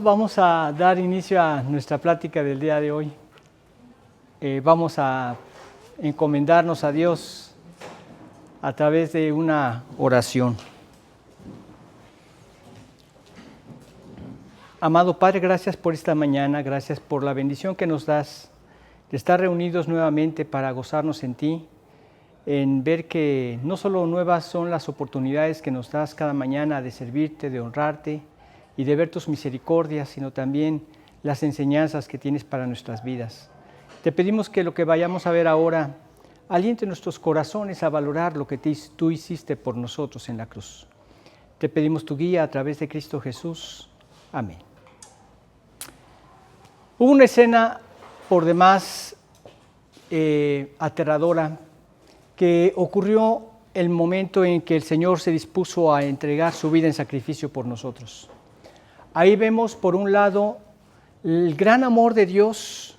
hermanos, vamos a dar inicio a nuestra plática del día de hoy. Vamos a encomendarnos a Dios a través de una oración. Amado Padre, gracias por esta mañana, gracias por la bendición que nos das de estar reunidos nuevamente para gozarnos en ti, en ver que no solo nuevas son las oportunidades que nos das cada mañana de servirte, de honrarte y de ver tus misericordias, sino también las enseñanzas que tienes para nuestras vidas. Te pedimos que lo que vayamos a ver ahora aliente nuestros corazones a valorar lo que tú hiciste por nosotros en la cruz. Te pedimos tu guía a través de Cristo Jesús. Amén. Hubo una escena por demás aterradora que ocurrió el momento en que el Señor se dispuso a entregar su vida en sacrificio por nosotros. Ahí vemos por un lado el gran amor de Dios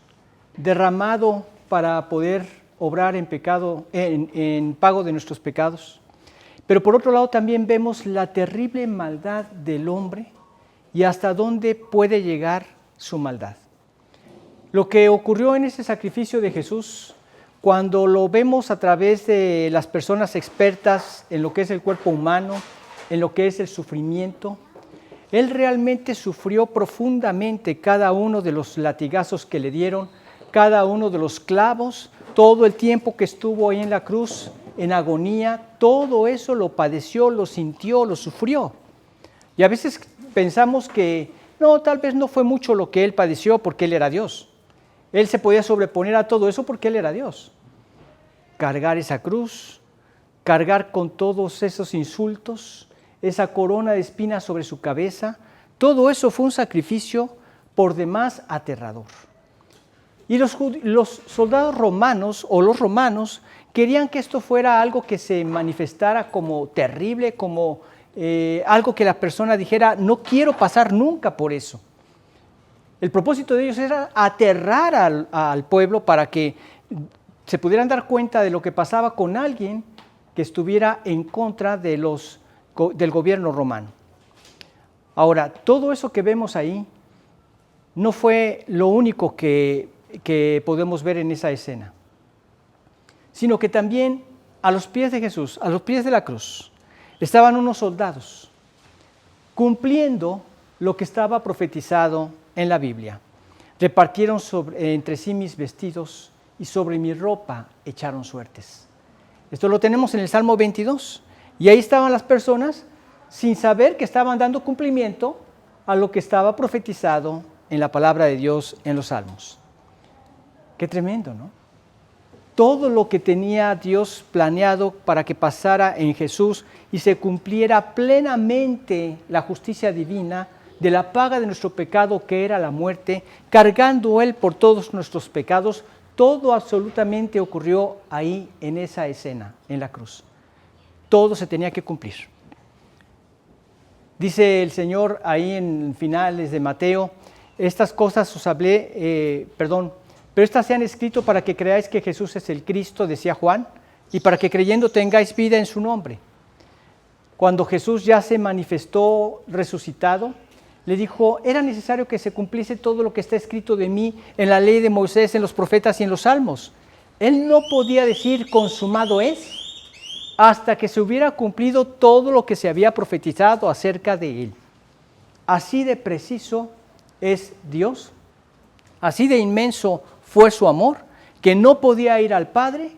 derramado para poder obrar en pago de nuestros pecados, pero por otro lado también vemos la terrible maldad del hombre y hasta dónde puede llegar su maldad. Lo que ocurrió en ese sacrificio de Jesús, cuando lo vemos a través de las personas expertas en lo que es el cuerpo humano, en lo que es el sufrimiento, Él realmente sufrió profundamente cada uno de los latigazos que le dieron, cada uno de los clavos, todo el tiempo que estuvo ahí en la cruz, en agonía, todo eso lo padeció, lo sintió, lo sufrió. Y a veces pensamos que no, tal vez no fue mucho lo que Él padeció porque Él era Dios. Él se podía sobreponer a todo eso porque Él era Dios. Cargar esa cruz, cargar con todos esos insultos, esa corona de espinas sobre su cabeza, todo eso fue un sacrificio por demás aterrador. Y los soldados romanos o los romanos querían que esto fuera algo que se manifestara como terrible, como algo que la persona dijera, no quiero pasar nunca por eso. El propósito de ellos era aterrar al pueblo para que se pudieran dar cuenta de lo que pasaba con alguien que estuviera en contra del gobierno romano. Ahora, todo eso que vemos ahí no fue lo único que podemos ver en esa escena, sino que también a los pies de Jesús, a los pies de la cruz, estaban unos soldados cumpliendo lo que estaba profetizado en la Biblia. Repartieron entre sí mis vestidos y sobre mi ropa echaron suertes. Esto lo tenemos en el Salmo 22. Y ahí estaban las personas sin saber que estaban dando cumplimiento a lo que estaba profetizado en la palabra de Dios en los Salmos. Qué tremendo, ¿no? Todo lo que tenía Dios planeado para que pasara en Jesús y se cumpliera plenamente la justicia divina de la paga de nuestro pecado, que era la muerte, cargando Él por todos nuestros pecados, todo absolutamente ocurrió ahí en esa escena, en la cruz. Todo se tenía que cumplir. Dice el Señor ahí en finales de Mateo, estas cosas os hablé, pero estas se han escrito para que creáis que Jesús es el Cristo, decía Juan, y para que creyendo tengáis vida en su nombre. Cuando Jesús ya se manifestó resucitado, le dijo, era necesario que se cumpliese todo lo que está escrito de mí en la ley de Moisés, en los profetas y en los salmos. Él no podía decir consumado es hasta que se hubiera cumplido todo lo que se había profetizado acerca de Él. Así de preciso es Dios, así de inmenso fue su amor, que no podía ir al Padre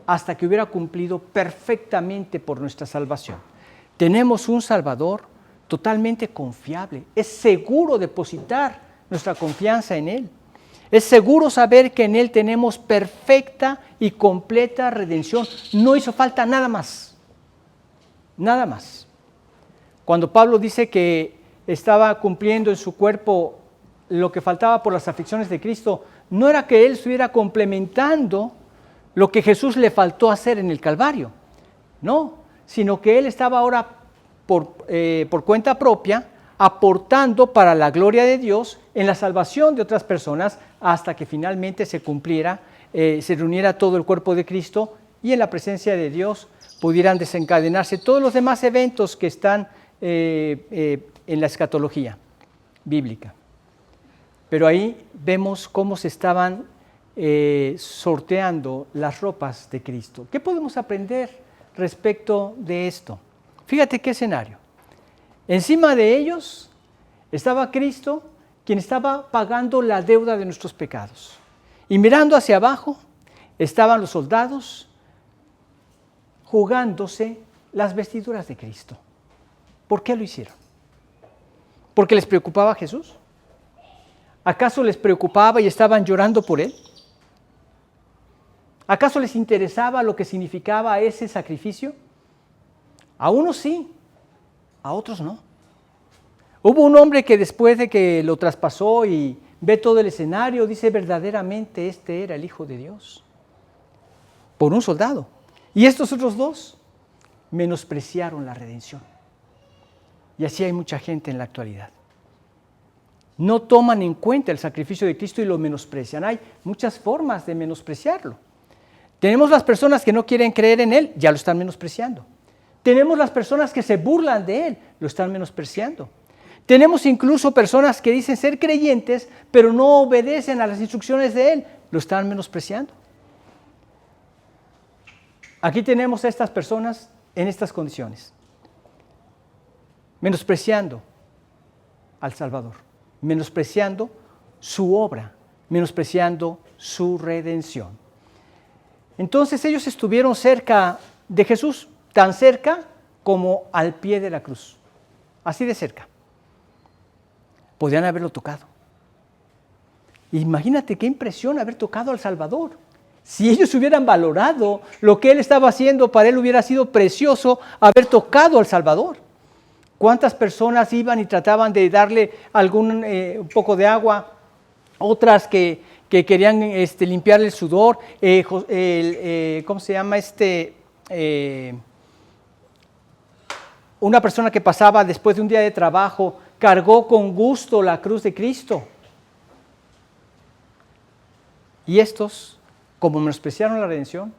hasta que hubiera cumplido perfectamente por nuestra salvación. Tenemos un Salvador totalmente confiable. Es seguro depositar nuestra confianza en Él. Es seguro saber que en Él tenemos perfecta y completa redención. No hizo falta nada más. Nada más. Cuando Pablo dice que estaba cumpliendo en su cuerpo lo que faltaba por las aflicciones de Cristo, no era que Él estuviera complementando lo que Jesús le faltó hacer en el Calvario. No, sino que Él estaba ahora por cuenta propia, aportando para la gloria de Dios en la salvación de otras personas hasta que finalmente se cumpliera, se reuniera todo el cuerpo de Cristo y en la presencia de Dios pudieran desencadenarse todos los demás eventos que están en la escatología bíblica. Pero ahí vemos cómo se estaban sorteando las ropas de Cristo. ¿Qué podemos aprender respecto de esto? Fíjate qué escenario. Encima de ellos estaba Cristo, quien estaba pagando la deuda de nuestros pecados. Y mirando hacia abajo estaban los soldados jugándose las vestiduras de Cristo. ¿Por qué lo hicieron? ¿Porque les preocupaba a Jesús? ¿Acaso les preocupaba y estaban llorando por Él? ¿Acaso les interesaba lo que significaba ese sacrificio? A unos sí, a otros no. Hubo un hombre que después de que lo traspasó y ve todo el escenario, dice verdaderamente este era el Hijo de Dios. Por un soldado. Y estos otros dos menospreciaron la redención. Y así hay mucha gente en la actualidad. No toman en cuenta el sacrificio de Cristo y lo menosprecian. Hay muchas formas de menospreciarlo. Tenemos las personas que no quieren creer en Él, ya lo están menospreciando. Tenemos las personas que se burlan de Él, lo están menospreciando. Tenemos incluso personas que dicen ser creyentes, pero no obedecen a las instrucciones de Él, lo están menospreciando. Aquí tenemos a estas personas en estas condiciones, menospreciando al Salvador, menospreciando su obra, menospreciando su redención. Entonces ellos estuvieron cerca de Jesús, tan cerca como al pie de la cruz, así de cerca. Podían haberlo tocado. Imagínate qué impresión haber tocado al Salvador. Si ellos hubieran valorado lo que Él estaba haciendo, para Él hubiera sido precioso haber tocado al Salvador. ¿Cuántas personas iban y trataban de darle un poco de agua? Otras que querían limpiarle el sudor. ¿Cómo se llama una persona que pasaba después de un día de trabajo, cargó con gusto la cruz de Cristo. Y estos, como menospreciaron la redención,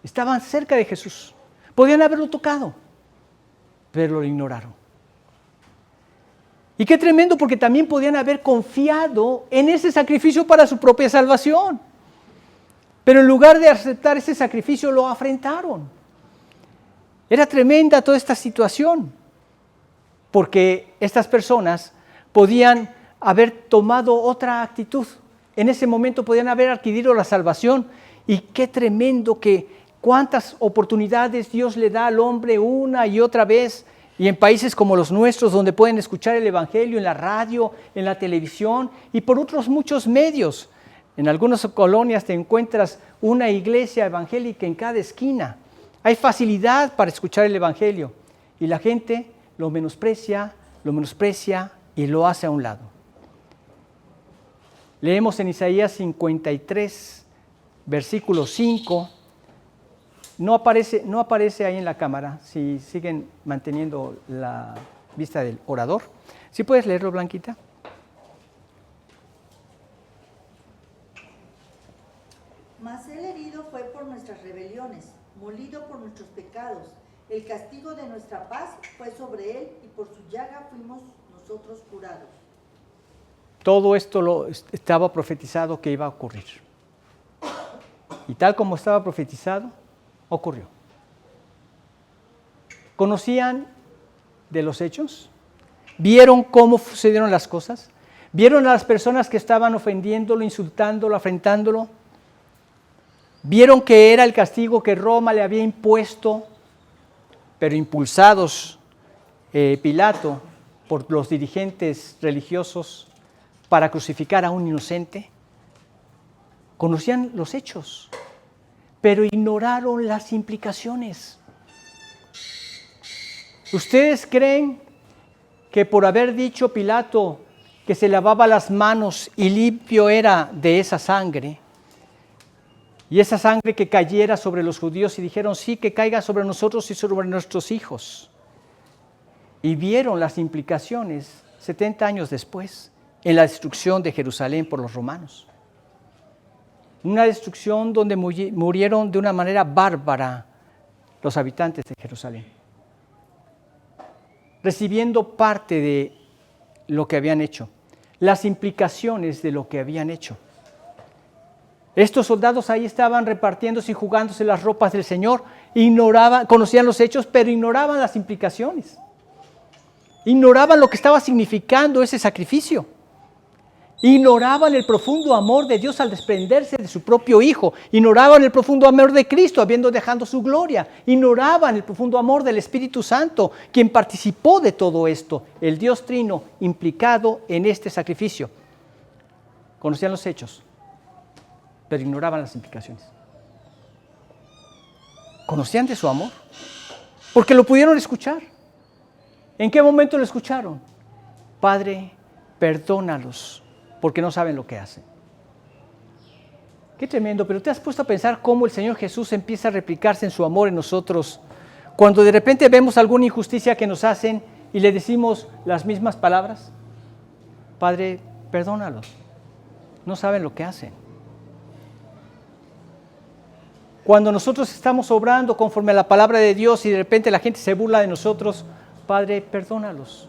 estaban cerca de Jesús. Podían haberlo tocado, pero lo ignoraron. Y qué tremendo, porque también podían haber confiado en ese sacrificio para su propia salvación. Pero en lugar de aceptar ese sacrificio, lo afrentaron. Era tremenda toda esta situación, porque estas personas podían haber tomado otra actitud. En ese momento podían haber adquirido la salvación. Y qué tremendo que cuántas oportunidades Dios le da al hombre una y otra vez. Y en países como los nuestros, donde pueden escuchar el Evangelio en la radio, en la televisión y por otros muchos medios. En algunas colonias te encuentras una iglesia evangélica en cada esquina. Hay facilidad para escuchar el Evangelio y la gente lo menosprecia y lo hace a un lado. Leemos en Isaías 53, versículo 5. No aparece ahí en la cámara, si siguen manteniendo la vista del orador. ¿Sí puedes leerlo, Blanquita? Mas Él herido fue por nuestras rebeliones, molido por nuestros pecados. El castigo de nuestra paz fue sobre Él, y por su llaga fuimos nosotros curados. Todo esto lo estaba profetizado que iba a ocurrir. Y tal como estaba profetizado, ocurrió. ¿Conocían de los hechos? ¿Vieron cómo sucedieron las cosas? ¿Vieron a las personas que estaban ofendiéndolo, insultándolo, afrentándolo? ¿Vieron que era el castigo que Roma le había impuesto, pero impulsados Pilato por los dirigentes religiosos para crucificar a un inocente? Conocían los hechos, pero ignoraron las implicaciones. ¿Ustedes creen que por haber dicho Pilato que se lavaba las manos y limpio era de esa sangre, y esa sangre que cayera sobre los judíos y dijeron, sí, que caiga sobre nosotros y sobre nuestros hijos? Y vieron las implicaciones 70 años después en la destrucción de Jerusalén por los romanos. Una destrucción donde murieron de una manera bárbara los habitantes de Jerusalén, recibiendo parte de lo que habían hecho. las implicaciones de lo que habían hecho. Estos soldados ahí estaban repartiéndose y jugándose las ropas del Señor, ignoraban, conocían los hechos, pero ignoraban las implicaciones. Ignoraban lo que estaba significando ese sacrificio. Ignoraban el profundo amor de Dios al desprenderse de su propio Hijo. Ignoraban el profundo amor de Cristo habiendo dejado su gloria. Ignoraban el profundo amor del Espíritu Santo, quien participó de todo esto, el Dios Trino implicado en este sacrificio. Conocían los hechos, pero ignoraban las implicaciones. Conocían de su amor, porque lo pudieron escuchar. ¿En qué momento lo escucharon? Padre, perdónalos, porque no saben lo que hacen. Qué tremendo, pero ¿te has puesto a pensar cómo el Señor Jesús empieza a replicarse en su amor en nosotros? Cuando de repente vemos alguna injusticia que nos hacen y le decimos las mismas palabras. Padre, perdónalos, no saben lo que hacen. Cuando nosotros estamos obrando conforme a la palabra de Dios y de repente la gente se burla de nosotros, Padre, perdónalos,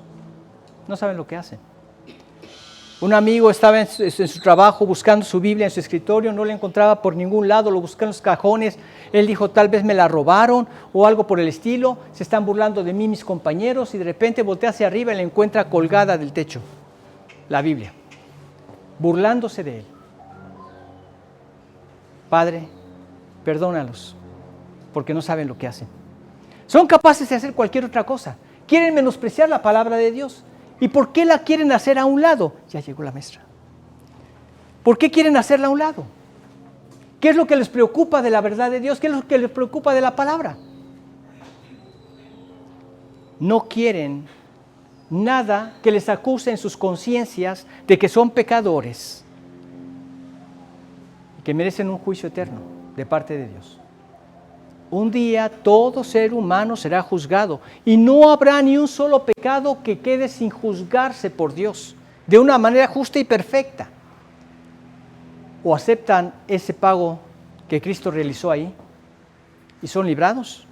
no saben lo que hacen. Un amigo estaba en su trabajo buscando su Biblia en su escritorio, no la encontraba por ningún lado, lo buscaba en los cajones. Él dijo, tal vez me la robaron o algo por el estilo, se están burlando de mí mis compañeros, y de repente voltea hacia arriba y la encuentra colgada del techo, la Biblia, burlándose de él. Padre, perdónalos, porque no saben lo que hacen. Son capaces de hacer cualquier otra cosa. Quieren menospreciar la palabra de Dios. ¿Y por qué la quieren hacer a un lado? Ya llegó la maestra. ¿Por qué quieren hacerla a un lado? ¿Qué es lo que les preocupa de la verdad de Dios? ¿Qué es lo que les preocupa de la palabra? No quieren nada que les acuse en sus conciencias de que son pecadores y que merecen un juicio eterno de parte de Dios. Un día todo ser humano será juzgado y no habrá ni un solo pecado que quede sin juzgarse por Dios de una manera justa y perfecta. O aceptan ese pago que Cristo realizó ahí y son librados,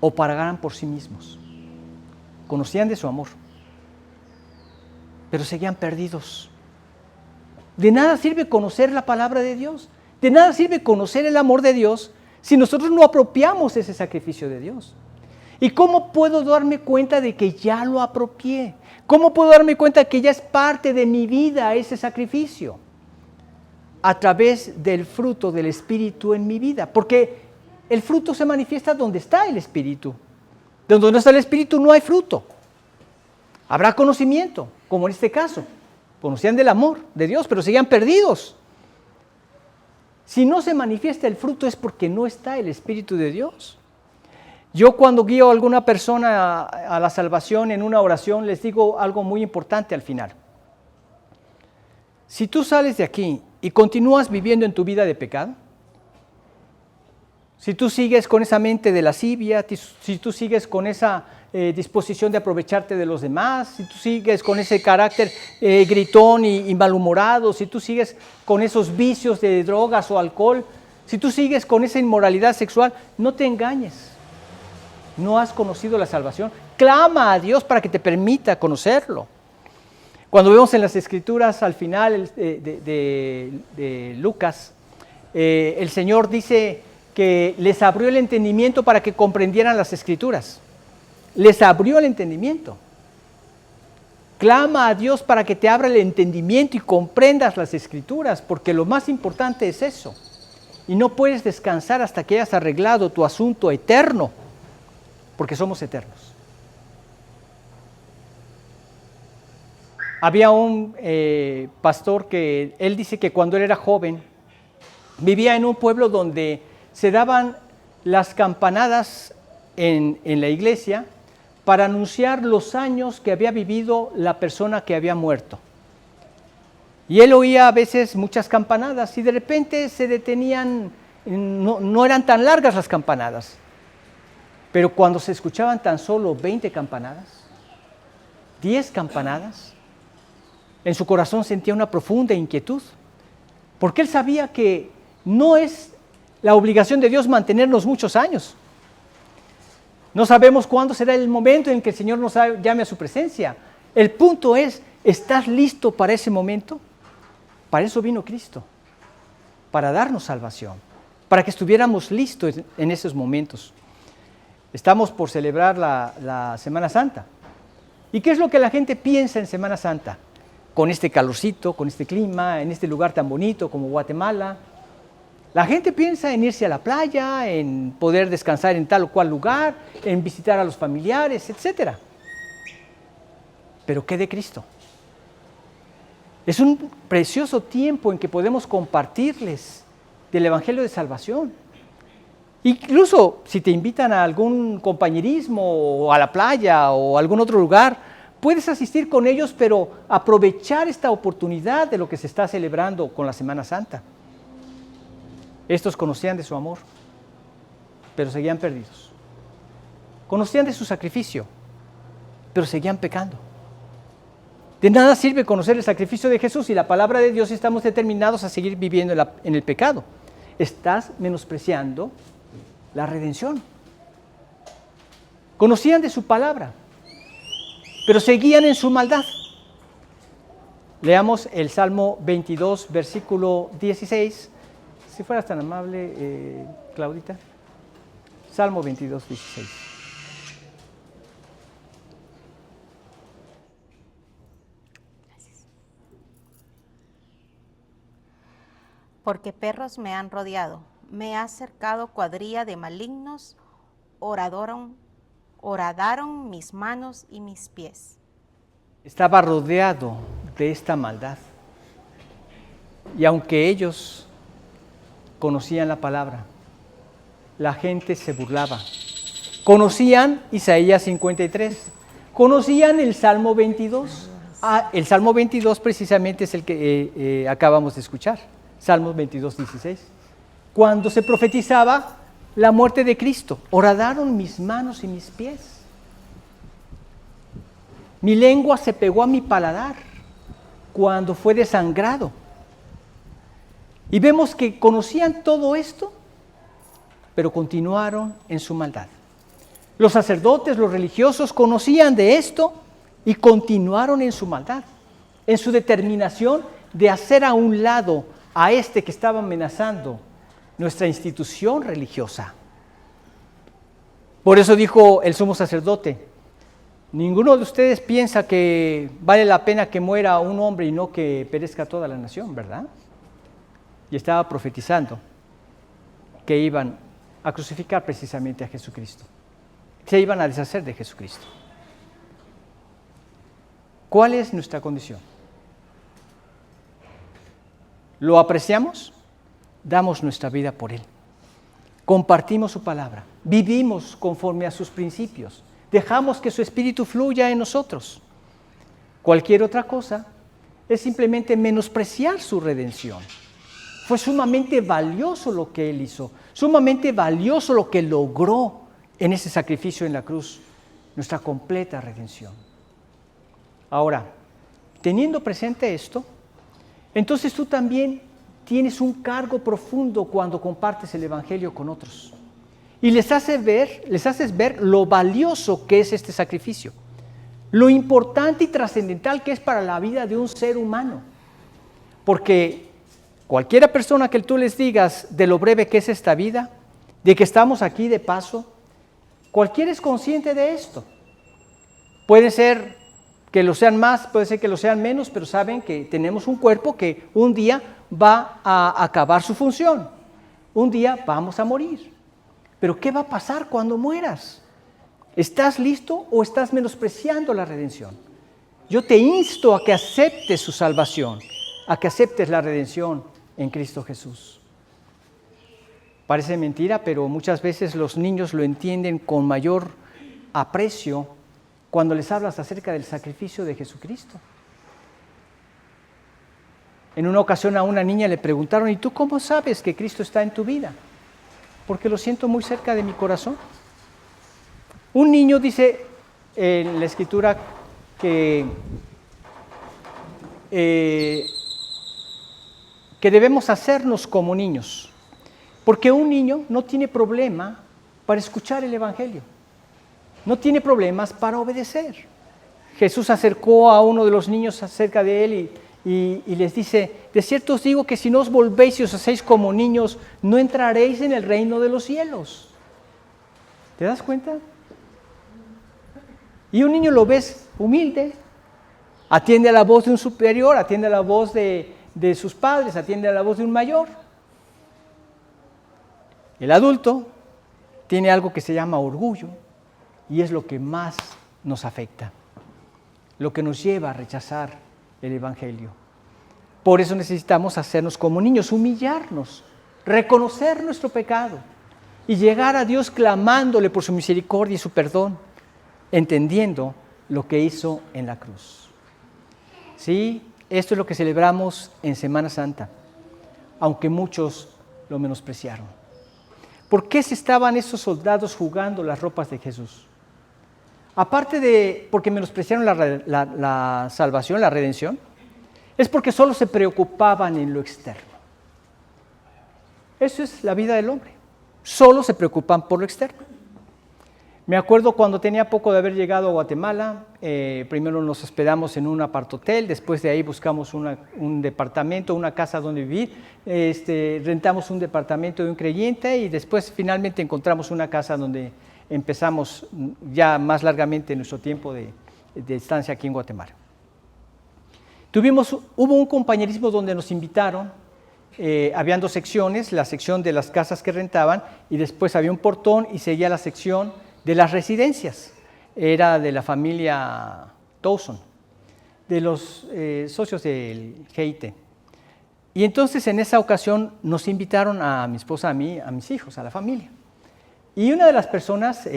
o pagarán por sí mismos. Conocían de su amor, pero seguían perdidos. De nada sirve conocer la palabra de Dios, de nada sirve conocer el amor de Dios si nosotros no apropiamos ese sacrificio de Dios. ¿Y cómo puedo darme cuenta de que ya lo apropié? ¿Cómo puedo darme cuenta de que ya es parte de mi vida ese sacrificio? A través del fruto del Espíritu en mi vida. Porque el fruto se manifiesta donde está el Espíritu. Donde no está el Espíritu no hay fruto. Habrá conocimiento, como en este caso. Conocían del amor de Dios, pero seguían perdidos. Si no se manifiesta el fruto es porque no está el Espíritu de Dios. Yo cuando guío a alguna persona a la salvación en una oración, les digo algo muy importante al final. Si tú sales de aquí y continúas viviendo en tu vida de pecado, si tú sigues con esa mente de lascivia, si tú sigues con esa disposición de aprovecharte de los demás, si tú sigues con ese carácter gritón y malhumorado, si tú sigues con esos vicios de drogas o alcohol, si tú sigues con esa inmoralidad sexual, no te engañes. No has conocido la salvación. Clama a Dios para que te permita conocerlo. Cuando vemos en las Escrituras al final de Lucas, el Señor dice que les abrió el entendimiento para que comprendieran las Escrituras. Les abrió el entendimiento. Clama a Dios para que te abra el entendimiento y comprendas las Escrituras, porque lo más importante es eso. Y no puedes descansar hasta que hayas arreglado tu asunto eterno, porque somos eternos. Había un pastor que él dice que cuando él era joven vivía en un pueblo donde se daban las campanadas en la iglesia para anunciar los años que había vivido la persona que había muerto. Y él oía a veces muchas campanadas y de repente se detenían, no eran tan largas las campanadas, pero cuando se escuchaban tan solo 20 campanadas, 10 campanadas, en su corazón sentía una profunda inquietud, porque él sabía que no es la obligación de Dios mantenernos muchos años. No sabemos cuándo será el momento en que el Señor nos llame a su presencia. El punto es, ¿estás listo para ese momento? Para eso vino Cristo, para darnos salvación, para que estuviéramos listos en esos momentos. Estamos por celebrar la Semana Santa. ¿Y qué es lo que la gente piensa en Semana Santa? Con este calorcito, con este clima, en este lugar tan bonito como Guatemala. La gente piensa en irse a la playa, en poder descansar en tal o cual lugar, en visitar a los familiares, etc. Pero ¿qué de Cristo? Es un precioso tiempo en que podemos compartirles del Evangelio de Salvación. Incluso si te invitan a algún compañerismo o a la playa o a algún otro lugar, puedes asistir con ellos, pero aprovechar esta oportunidad de lo que se está celebrando con la Semana Santa. Estos conocían de su amor, pero seguían perdidos. Conocían de su sacrificio, pero seguían pecando. De nada sirve conocer el sacrificio de Jesús y la palabra de Dios si estamos determinados a seguir viviendo en el pecado. Estás menospreciando la redención. Conocían de su palabra, pero seguían en su maldad. Leamos el Salmo 22, versículo 16. Si fueras tan amable, Claudita. Salmo 22, 16. Porque perros me han rodeado, me ha cercado cuadrilla de malignos, horadaron mis manos y mis pies. Estaba rodeado de esta maldad. Y aunque ellos conocían la palabra, la gente se burlaba. Conocían Isaías 53, conocían el Salmo 22. El Salmo 22 precisamente es el que acabamos de escuchar, Salmo 22, 16. Cuando se profetizaba la muerte de Cristo, horadaron mis manos y mis pies. Mi lengua se pegó a mi paladar cuando fue desangrado. Y vemos que conocían todo esto, pero continuaron en su maldad. Los sacerdotes, los religiosos conocían de esto y continuaron en su maldad, en su determinación de hacer a un lado a este que estaba amenazando nuestra institución religiosa. Por eso dijo el sumo sacerdote: ninguno de ustedes piensa que vale la pena que muera un hombre y no que perezca toda la nación, ¿verdad? Y estaba profetizando que iban a crucificar precisamente a Jesucristo. Se iban a deshacer de Jesucristo. ¿Cuál es nuestra condición? ¿Lo apreciamos? Damos nuestra vida por Él. Compartimos su palabra. Vivimos conforme a sus principios. Dejamos que su Espíritu fluya en nosotros. Cualquier otra cosa es simplemente menospreciar su redención. Fue sumamente valioso lo que Él hizo, sumamente valioso lo que logró en ese sacrificio en la cruz, nuestra completa redención. Ahora, teniendo presente esto, entonces tú también tienes un cargo profundo cuando compartes el Evangelio con otros. Y les haces ver lo valioso que es este sacrificio, lo importante y trascendental que es para la vida de un ser humano. Porque cualquiera persona que tú les digas de lo breve que es esta vida, de que estamos aquí de paso, cualquiera es consciente de esto. Puede ser que lo sean más, puede ser que lo sean menos, pero saben que tenemos un cuerpo que un día va a acabar su función. Un día vamos a morir. Pero ¿qué va a pasar cuando mueras? ¿Estás listo o estás menospreciando la redención? Yo te insto a que aceptes su salvación, a que aceptes la redención en Cristo Jesús. Parece mentira, pero muchas veces los niños lo entienden con mayor aprecio cuando les hablas acerca del sacrificio de Jesucristo. En una ocasión a una niña le preguntaron: ¿y tú cómo sabes que Cristo está en tu vida? Porque lo siento muy cerca de mi corazón. Un niño dice en la Escritura que debemos hacernos como niños, porque un niño no tiene problema para escuchar el Evangelio, no tiene problemas para obedecer. Jesús acercó a uno de los niños acerca de él y les dice, de cierto os digo que si no os volvéis y os hacéis como niños, no entraréis en el reino de los cielos. ¿Te das cuenta? Y un niño lo ves humilde, atiende a la voz de un superior, atiende a la voz de sus padres, atiende a la voz de un mayor. El adulto tiene algo que se llama orgullo y es lo que más nos afecta, lo que nos lleva a rechazar el Evangelio. Por eso necesitamos hacernos como niños, humillarnos, reconocer nuestro pecado y llegar a Dios clamándole por su misericordia y su perdón, entendiendo lo que hizo en la cruz. Sí, esto es lo que celebramos en Semana Santa, aunque muchos lo menospreciaron. ¿Por qué se estaban esos soldados jugando las ropas de Jesús? Aparte de porque menospreciaron la salvación, la redención, es porque solo se preocupaban en lo externo. Eso es la vida del hombre, solo se preocupan por lo externo. Me acuerdo cuando tenía poco de haber llegado a Guatemala, primero nos hospedamos en un apartotel, después de ahí buscamos un departamento, una casa donde vivir, rentamos un departamento de un creyente y después finalmente encontramos una casa donde empezamos ya más largamente nuestro tiempo de estancia aquí en Guatemala. Hubo un compañerismo donde nos invitaron, habían dos secciones, la sección de las casas que rentaban y después había un portón y seguía la sección de las residencias. Era de la familia Towson, de los socios del GIT. Y entonces en esa ocasión nos invitaron a mi esposa, a mí, a mis hijos, a la familia. Y una de las personas,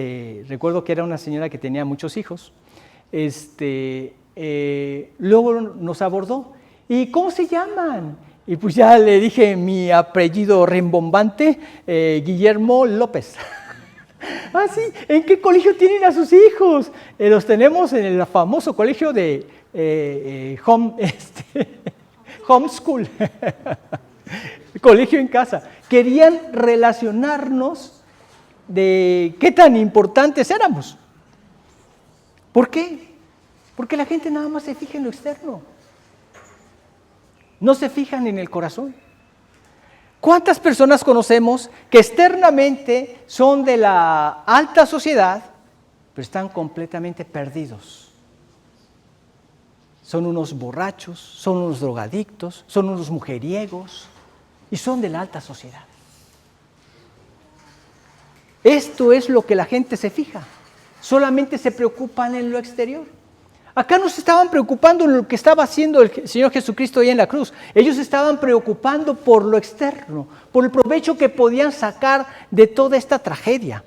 recuerdo que era una señora que tenía muchos hijos, luego nos abordó. ¿Y cómo se llaman? Y pues ya le dije mi apellido rimbombante, Guillermo López. Ah, sí, ¿en qué colegio tienen a sus hijos? Los tenemos en el famoso colegio de homeschool, colegio en casa. Querían relacionarnos de qué tan importantes éramos. ¿Por qué? Porque la gente nada más se fija en lo externo. No se fijan en el corazón. ¿Cuántas personas conocemos que externamente son de la alta sociedad, pero están completamente perdidos? Son unos borrachos, son unos drogadictos, son unos mujeriegos y son de la alta sociedad. Esto es lo que la gente se fija, solamente se preocupan en lo exterior. Acá no se estaban preocupando en lo que estaba haciendo el Señor Jesucristo ahí en la cruz. Ellos estaban preocupando por lo externo, por el provecho que podían sacar de toda esta tragedia.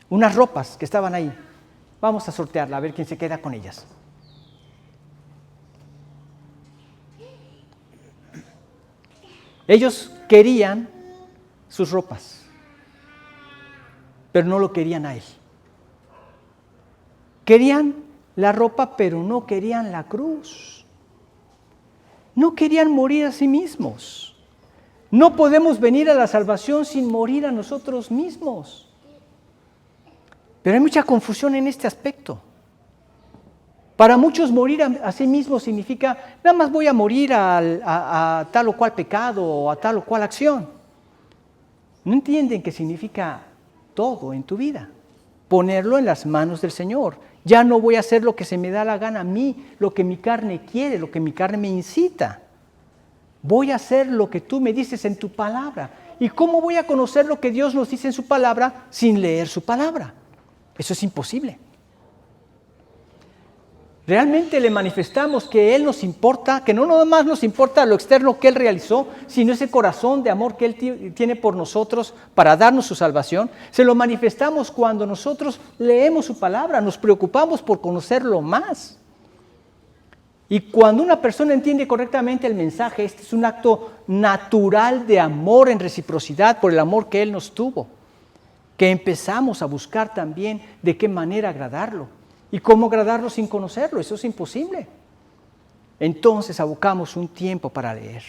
Unas ropas que estaban ahí. Vamos a sortearla, a ver quién se queda con ellas. Ellos querían sus ropas, pero no lo querían a Él. Querían la ropa, pero no querían la cruz. No querían morir a sí mismos. No podemos venir a la salvación sin morir a nosotros mismos. Pero hay mucha confusión en este aspecto. Para muchos morir a sí mismos significa, nada más voy a morir a tal o cual pecado o a tal o cual acción. No entienden que significa todo en tu vida. Ponerlo en las manos del Señor. Ya no voy a hacer lo que se me da la gana a mí, lo que mi carne quiere, lo que mi carne me incita. Voy a hacer lo que tú me dices en tu palabra. ¿Y cómo voy a conocer lo que Dios nos dice en su palabra sin leer su palabra? Eso es imposible. Realmente le manifestamos que Él nos importa, que no nada más nos importa lo externo que Él realizó, sino ese corazón de amor que Él tiene por nosotros para darnos su salvación. Se lo manifestamos cuando nosotros leemos su palabra, nos preocupamos por conocerlo más. Y cuando una persona entiende correctamente el mensaje, este es un acto natural de amor en reciprocidad por el amor que Él nos tuvo, que empezamos a buscar también de qué manera agradarlo. ¿Y cómo agradarlo sin conocerlo? Eso es imposible. Entonces abocamos un tiempo para leer.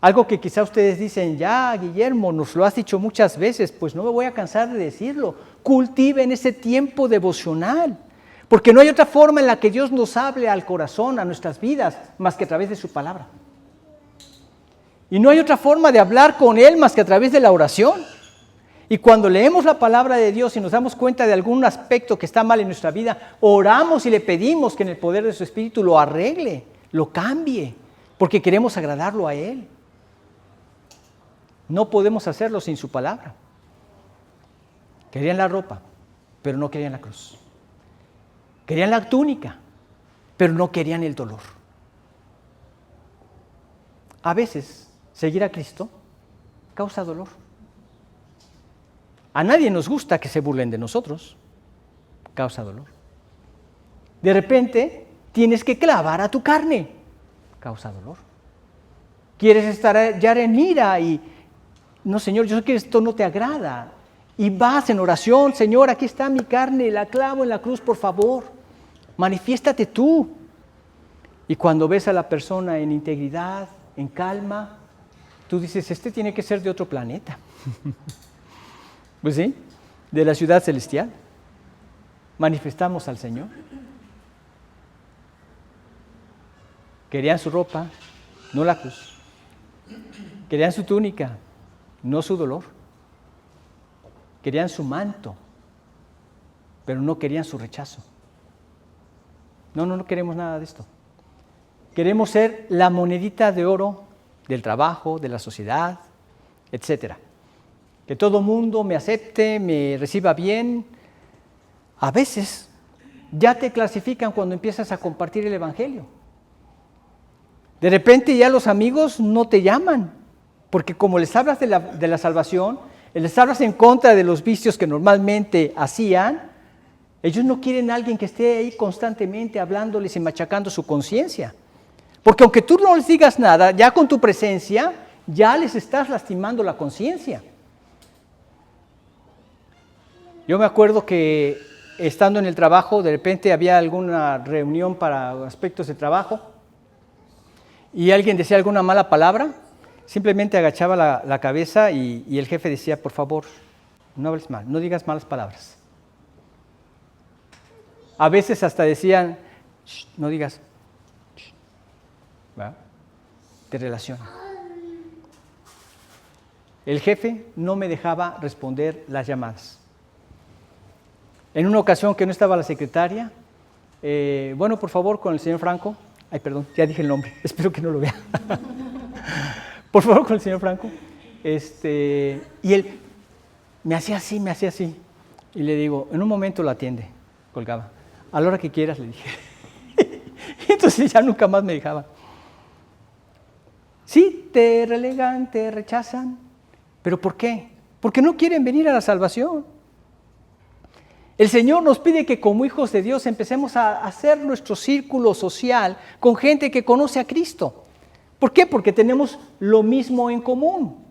Algo que quizá ustedes dicen, ya Guillermo, nos lo has dicho muchas veces, pues no me voy a cansar de decirlo. Cultiven ese tiempo devocional. Porque no hay otra forma en la que Dios nos hable al corazón, a nuestras vidas, más que a través de su palabra. Y no hay otra forma de hablar con Él más que a través de la oración. Y cuando leemos la palabra de Dios y nos damos cuenta de algún aspecto que está mal en nuestra vida, oramos y le pedimos que en el poder de su Espíritu lo arregle, lo cambie, porque queremos agradarlo a Él. No podemos hacerlo sin su palabra. Querían la ropa, pero no querían la cruz. Querían la túnica, pero no querían el dolor. A veces, seguir a Cristo causa dolor. A nadie nos gusta que se burlen de nosotros. Causa dolor. De repente, tienes que clavar a tu carne. Causa dolor. Quieres estar ya en ira y, no, Señor, yo sé que esto no te agrada. Y vas en oración, Señor, aquí está mi carne, la clavo en la cruz, por favor. Manifiéstate tú. Y cuando ves a la persona en integridad, en calma, tú dices, este tiene que ser de otro planeta. Pues sí, de la ciudad celestial. Manifestamos al Señor. Querían su ropa, no la cruz. Querían su túnica, no su dolor. Querían su manto, pero no querían su rechazo. No queremos nada de esto. Queremos ser la monedita de oro del trabajo, de la sociedad, etcétera. Que todo mundo me acepte, me reciba bien. A veces ya te clasifican cuando empiezas a compartir el Evangelio. De repente ya los amigos no te llaman, porque como les hablas de la salvación, les hablas en contra de los vicios que normalmente hacían, ellos no quieren a alguien que esté ahí constantemente hablándoles y machacando su conciencia. Porque aunque tú no les digas nada, ya con tu presencia, ya les estás lastimando la conciencia. Yo me acuerdo que estando en el trabajo, de repente había alguna reunión para aspectos de trabajo y alguien decía alguna mala palabra, simplemente agachaba la cabeza y el jefe decía, por favor, no hables mal, no digas malas palabras. A veces hasta decían, no digas, ¿verdad? Te relaciona. El jefe no me dejaba responder las llamadas. En una ocasión que no estaba la secretaria, bueno, por favor, con el señor Franco. Ay, perdón, ya dije el nombre, espero que no lo vea. Por favor, con el señor Franco. Y él me hacía así. Y le digo, en un momento lo atiende, colgaba. A la hora que quieras, le dije. Entonces ya nunca más me dejaba. Sí, te relegan, te rechazan. ¿Pero por qué? Porque no quieren venir a la salvación. El Señor nos pide que como hijos de Dios empecemos a hacer nuestro círculo social con gente que conoce a Cristo. ¿Por qué? Porque tenemos lo mismo en común.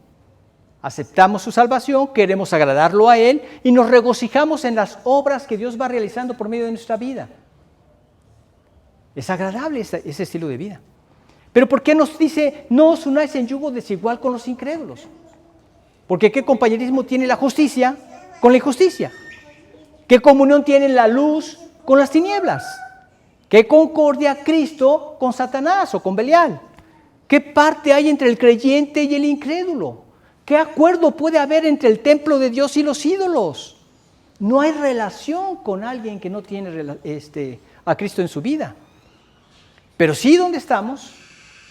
Aceptamos su salvación, queremos agradarlo a Él y nos regocijamos en las obras que Dios va realizando por medio de nuestra vida. Es agradable ese estilo de vida. Pero ¿por qué nos dice no os unáis en yugo desigual con los incrédulos? Porque ¿qué compañerismo tiene la justicia con la injusticia? ¿Qué comunión tiene la luz con las tinieblas? ¿Qué concordia Cristo con Satanás o con Belial? ¿Qué parte hay entre el creyente y el incrédulo? ¿Qué acuerdo puede haber entre el templo de Dios y los ídolos? No hay relación con alguien que no tiene a Cristo en su vida. Pero sí, donde estamos,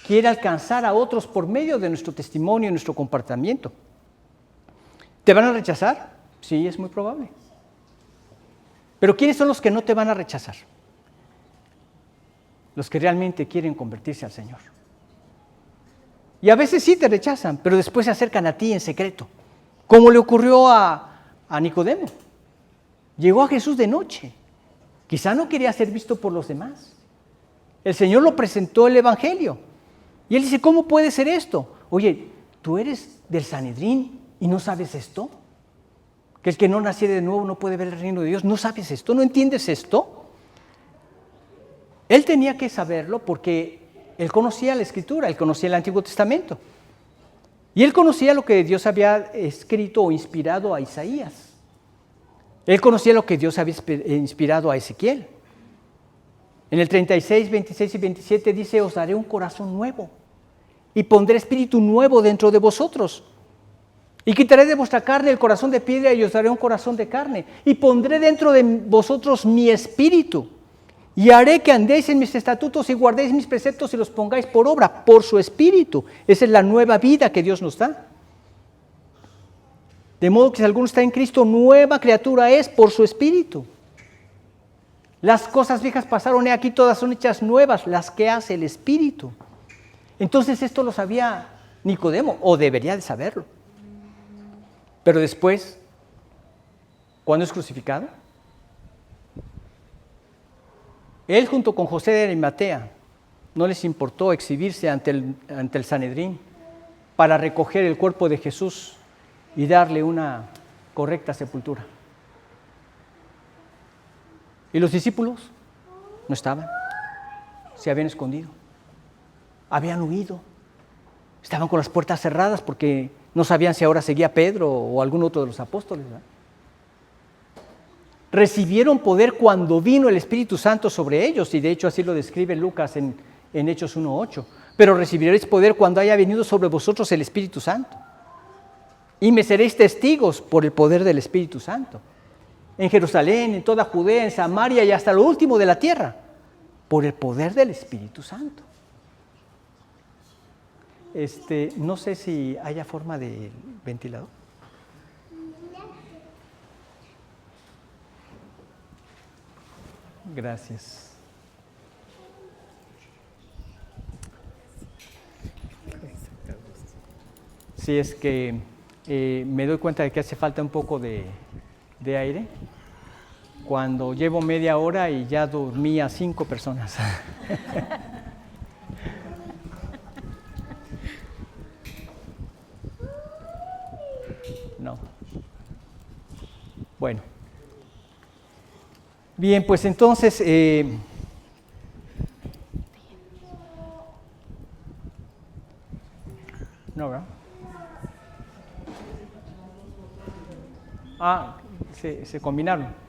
quiere alcanzar a otros por medio de nuestro testimonio y nuestro comportamiento. ¿Te van a rechazar? Sí, es muy probable. Pero ¿quiénes son los que no te van a rechazar? Los que realmente quieren convertirse al Señor. Y a veces sí te rechazan, pero después se acercan a ti en secreto, como le ocurrió a Nicodemo. Llegó a Jesús de noche. Quizá no quería ser visto por los demás. El Señor lo presentó el Evangelio. Y él dice, ¿cómo puede ser esto? Oye, ¿tú eres del Sanedrín y no sabes esto? Que el que no naciere de nuevo no puede ver el reino de Dios. ¿No sabes esto? ¿No entiendes esto? Él tenía que saberlo porque él conocía la Escritura, él conocía el Antiguo Testamento. Y él conocía lo que Dios había escrito o inspirado a Isaías. Él conocía lo que Dios había inspirado a Ezequiel. En el 36, 26 y 27 dice, os daré un corazón nuevo y pondré espíritu nuevo dentro de vosotros. Y quitaré de vuestra carne el corazón de piedra y os daré un corazón de carne. Y pondré dentro de vosotros mi espíritu. Y haré que andéis en mis estatutos y guardéis mis preceptos y los pongáis por obra, por su espíritu. Esa es la nueva vida que Dios nos da. De modo que si alguno está en Cristo, nueva criatura es por su espíritu. Las cosas viejas pasaron, y aquí todas son hechas nuevas, las que hace el espíritu. Entonces esto lo sabía Nicodemo, o debería de saberlo. Pero después, cuando es crucificado, él junto con José de Arimatea no les importó exhibirse ante el Sanedrín para recoger el cuerpo de Jesús y darle una correcta sepultura. ¿Y los discípulos? No estaban, se habían escondido, habían huido, estaban con las puertas cerradas porque no sabían si ahora seguía Pedro o algún otro de los apóstoles, ¿verdad? Recibieron poder cuando vino el Espíritu Santo sobre ellos, y de hecho así lo describe Lucas en Hechos 1:8. Pero recibiréis poder cuando haya venido sobre vosotros el Espíritu Santo. Y me seréis testigos por el poder del Espíritu Santo. En Jerusalén, en toda Judea, en Samaria y hasta lo último de la tierra, por el poder del Espíritu Santo. No sé si haya forma de ventilador. Gracias. Sí, es que me doy cuenta de que hace falta un poco de aire. Cuando llevo media hora y ya dormí a 5 personas. No. Bueno. Bien, pues entonces, no, ¿verdad? Se combinaron.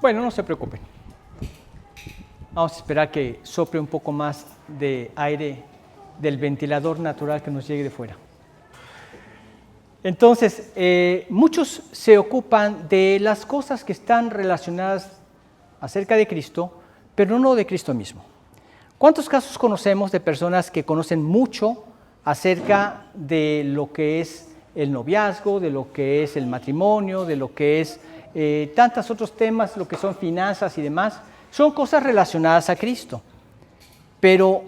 Bueno, no se preocupen. Vamos a esperar que sople un poco más de aire del ventilador natural que nos llegue de fuera. Entonces, muchos se ocupan de las cosas que están relacionadas acerca de Cristo, pero no de Cristo mismo. ¿Cuántos casos conocemos de personas que conocen mucho acerca de lo que es el noviazgo, de lo que es el matrimonio, de lo que es tantos otros temas, lo que son finanzas y demás? Son cosas relacionadas a Cristo, pero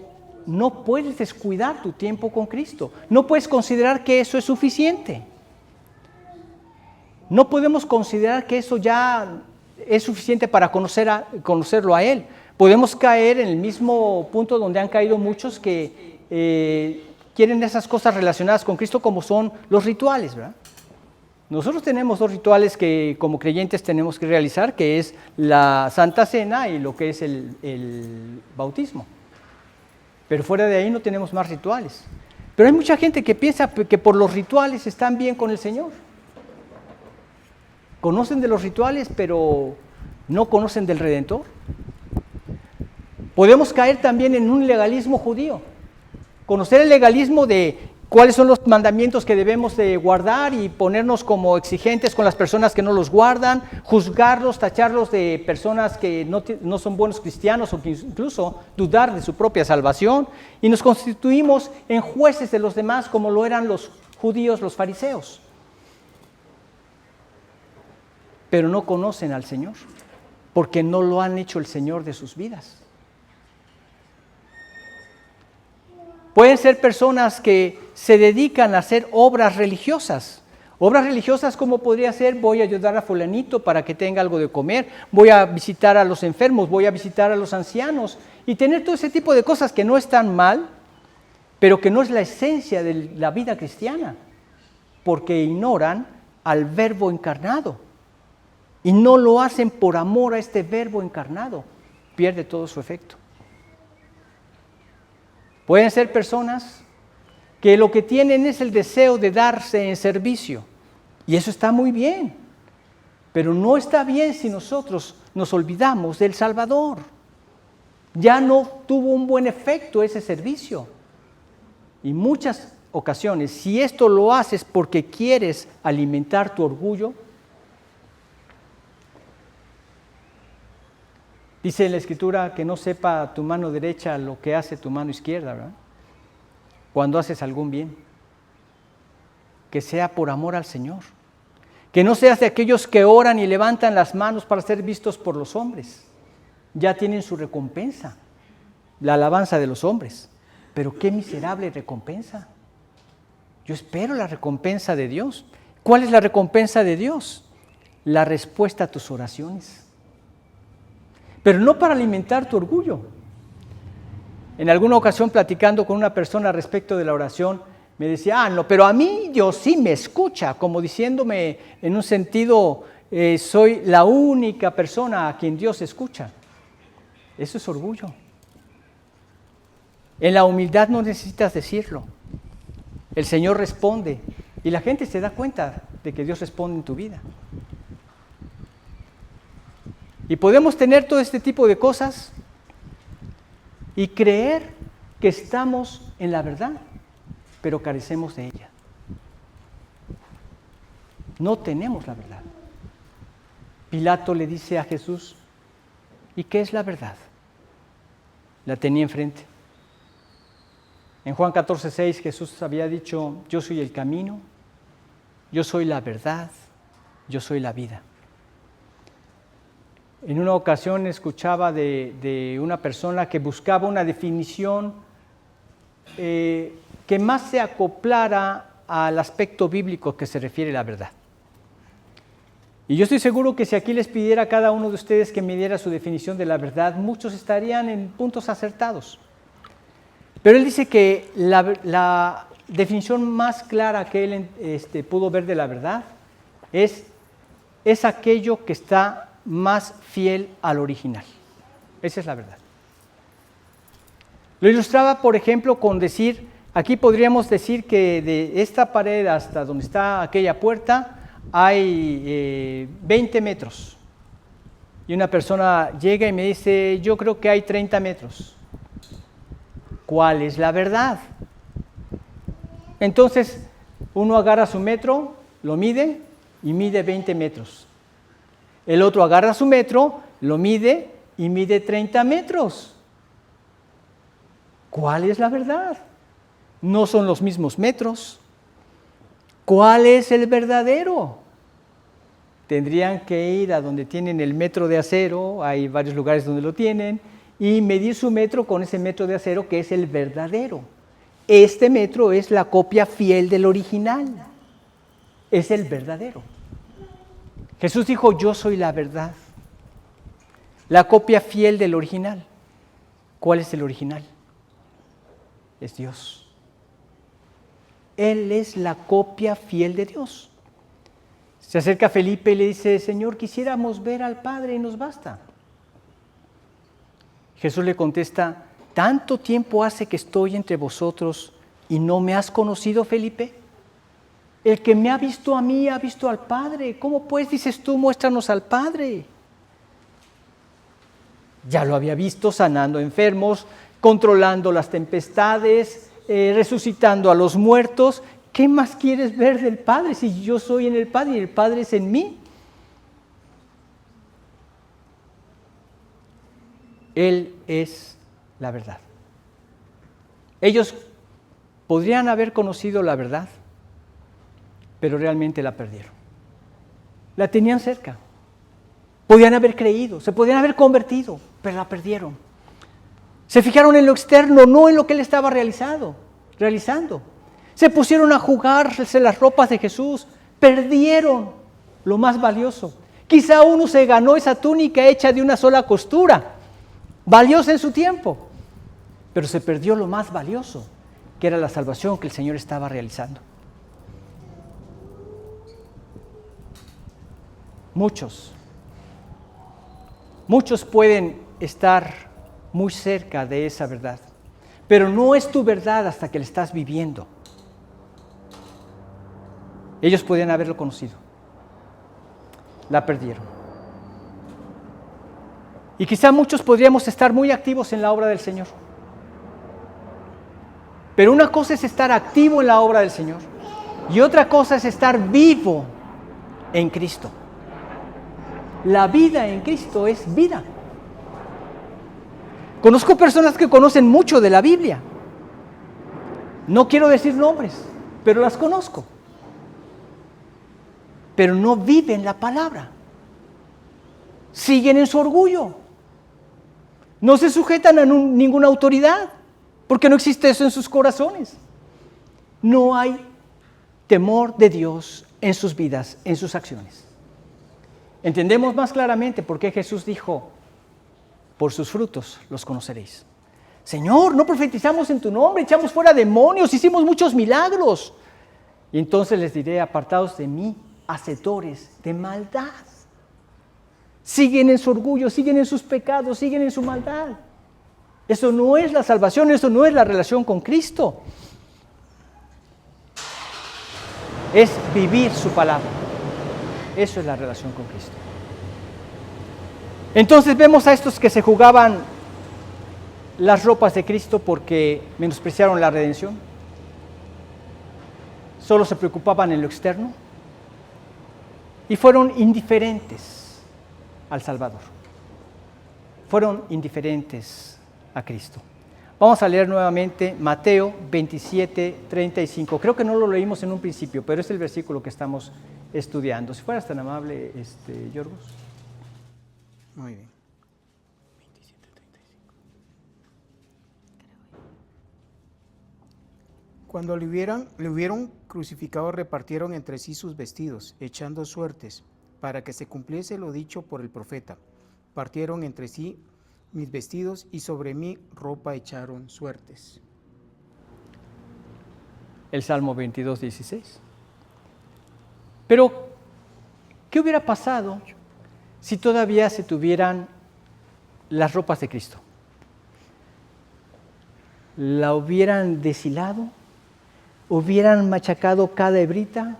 no puedes descuidar tu tiempo con Cristo. No puedes considerar que eso es suficiente. No podemos considerar que eso ya es suficiente para conocerlo a Él. Podemos caer en el mismo punto donde han caído muchos que quieren esas cosas relacionadas con Cristo, como son los rituales, ¿verdad? Nosotros tenemos 2 rituales que como creyentes tenemos que realizar, que es la Santa Cena y lo que es el bautismo. Pero fuera de ahí no tenemos más rituales. Pero hay mucha gente que piensa que por los rituales están bien con el Señor. Conocen de los rituales, pero no conocen del Redentor. Podemos caer también en un legalismo judío. Conocer el legalismo de cuáles son los mandamientos que debemos de guardar y ponernos como exigentes con las personas que no los guardan, juzgarlos, tacharlos de personas que no son buenos cristianos o que incluso dudar de su propia salvación, y nos constituimos en jueces de los demás como lo eran los judíos, los fariseos. Pero no conocen al Señor, porque no lo han hecho el Señor de sus vidas. Pueden ser personas que se dedican a hacer obras religiosas. Obras religiosas como podría ser: voy a ayudar a fulanito para que tenga algo de comer, voy a visitar a los enfermos, voy a visitar a los ancianos, y tener todo ese tipo de cosas que no están mal, pero que no es la esencia de la vida cristiana, porque ignoran al Verbo encarnado y no lo hacen por amor a este Verbo encarnado. pierde todo su efecto. Pueden ser personas que lo que tienen es el deseo de darse en servicio, y eso está muy bien, pero no está bien si nosotros nos olvidamos del Salvador. Ya no tuvo un buen efecto ese servicio. Y muchas ocasiones, si esto lo haces porque quieres alimentar tu orgullo, dice en la Escritura que no sepa tu mano derecha lo que hace tu mano izquierda, ¿verdad? Cuando haces algún bien, que sea por amor al Señor, que no seas de aquellos que oran y levantan las manos para ser vistos por los hombres. Ya tienen su recompensa, la alabanza de los hombres, pero qué miserable recompensa. Yo espero la recompensa de Dios. ¿Cuál es la recompensa de Dios? La respuesta a tus oraciones. Pero no para alimentar tu orgullo. En alguna ocasión, platicando con una persona respecto de la oración, me decía, no, pero a mí Dios sí me escucha, como diciéndome en un sentido, soy la única persona a quien Dios escucha. Eso es orgullo. En la humildad no necesitas decirlo. El Señor responde y la gente se da cuenta de que Dios responde en tu vida. Y podemos tener todo este tipo de cosas y creer que estamos en la verdad, pero carecemos de ella. No tenemos la verdad. Pilato le dice a Jesús, ¿y qué es la verdad? La tenía enfrente. En Juan 14:6 Jesús había dicho, yo soy el camino, yo soy la verdad, yo soy la vida. En una ocasión escuchaba de una persona que buscaba una definición que más se acoplara al aspecto bíblico que se refiere a la verdad. Y yo estoy seguro que si aquí les pidiera a cada uno de ustedes que me diera su definición de la verdad, muchos estarían en puntos acertados. Pero él dice que la definición más clara que él pudo ver de la verdad es aquello que está más fiel al original. Esa es la verdad. Lo ilustraba, por ejemplo, con decir, aquí podríamos decir que de esta pared hasta donde está aquella puerta hay 20 metros. Y una persona llega y me dice, yo creo que hay 30 metros. ¿Cuál es la verdad? Entonces, uno agarra su metro, lo mide y mide 20 metros. El otro agarra su metro, lo mide y mide 30 metros. ¿Cuál es la verdad? No son los mismos metros. ¿Cuál es el verdadero? Tendrían que ir a donde tienen el metro de acero, hay varios lugares donde lo tienen, y medir su metro con ese metro de acero que es el verdadero. Este metro es la copia fiel del original. Es el verdadero. Jesús dijo, yo soy la verdad. La copia fiel del original. ¿Cuál es el original? Es Dios. Él es la copia fiel de Dios. Se acerca a Felipe y le dice, Señor, quisiéramos ver al Padre y nos basta. Jesús le contesta, ¿tanto tiempo hace que estoy entre vosotros y no me has conocido, Felipe? El que me ha visto a mí ha visto al Padre. ¿Cómo pues dices tú, muéstranos al Padre? Ya lo había visto sanando enfermos, controlando las tempestades, resucitando a los muertos. ¿Qué más quieres ver del Padre si yo soy en el Padre y el Padre es en mí? Él es la verdad. Ellos podrían haber conocido la verdad, pero realmente la perdieron. La tenían cerca. Podían haber creído, se podían haber convertido, pero la perdieron. Se fijaron en lo externo, no en lo que él estaba realizando. Se pusieron a jugarse las ropas de Jesús, perdieron lo más valioso. Quizá uno se ganó esa túnica hecha de una sola costura, valiosa en su tiempo, pero se perdió lo más valioso, que era la salvación que el Señor estaba realizando. Muchos Muchos pueden estar muy cerca de esa verdad, pero no es tu verdad hasta que la estás viviendo. Ellos podían haberlo conocido, la perdieron. Y quizá muchos podríamos estar muy activos en la obra del Señor. Pero una cosa es estar activo en la obra del Señor y otra cosa es estar vivo en Cristo. La vida en Cristo es vida. Conozco personas que conocen mucho de la Biblia. No quiero decir nombres, pero las conozco. Pero no viven la palabra. Siguen en su orgullo. No se sujetan a ninguna autoridad, porque no existe eso en sus corazones. No hay temor de Dios en sus vidas, en sus acciones. Entendemos más claramente por qué Jesús dijo: por sus frutos los conoceréis. Señor, no profetizamos en tu nombre, echamos fuera demonios, hicimos muchos milagros. Y entonces les diré: apartados de mí, hacedores de maldad. Siguen en su orgullo, siguen en sus pecados, siguen en su maldad. Eso no es la salvación, eso no es la relación con Cristo. Es vivir su palabra. Eso es la relación con Cristo. Entonces vemos a estos que se jugaban las ropas de Cristo porque menospreciaron la redención. Solo se preocupaban en lo externo y fueron indiferentes al Salvador. Fueron indiferentes a Cristo. Vamos a leer nuevamente Mateo 27:35. Creo que no lo leímos en un principio, pero es el versículo que estamos estudiando. Si fueras tan amable, Yorgos. Muy bien. 27:35. Cuando le hubieron crucificado, repartieron entre sí sus vestidos, echando suertes, para que se cumpliese lo dicho por el profeta. Partieron entre sí mis vestidos y sobre mi ropa echaron suertes. El Salmo 22:16. Pero, ¿qué hubiera pasado si todavía se tuvieran las ropas de Cristo? ¿La hubieran deshilado? ¿Hubieran machacado cada hebrita?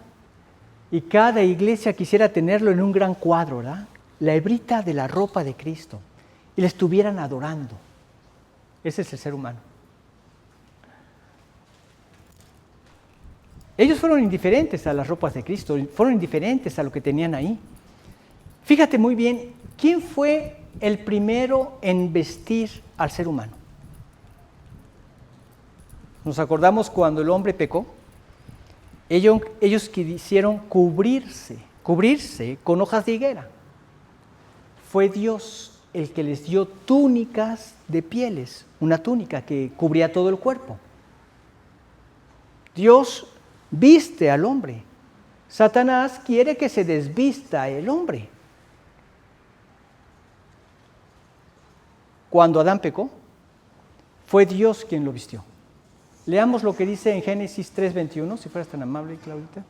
Y cada iglesia quisiera tenerlo en un gran cuadro, ¿verdad? La hebrita de la ropa de Cristo. Y le estuvieran adorando. Ese es el ser humano. Ellos fueron indiferentes a las ropas de Cristo, fueron indiferentes a lo que tenían ahí. Fíjate muy bien, ¿quién fue el primero en vestir al ser humano? Nos acordamos cuando el hombre pecó. Ellos quisieron cubrirse con hojas de higuera. Fue Dios el que les dio túnicas de pieles, una túnica que cubría todo el cuerpo. Dios viste al hombre. Satanás quiere que se desvista el hombre. Cuando Adán pecó, fue Dios quien lo vistió. Leamos lo que dice en Génesis 3:21, si fueras tan amable, Claudita.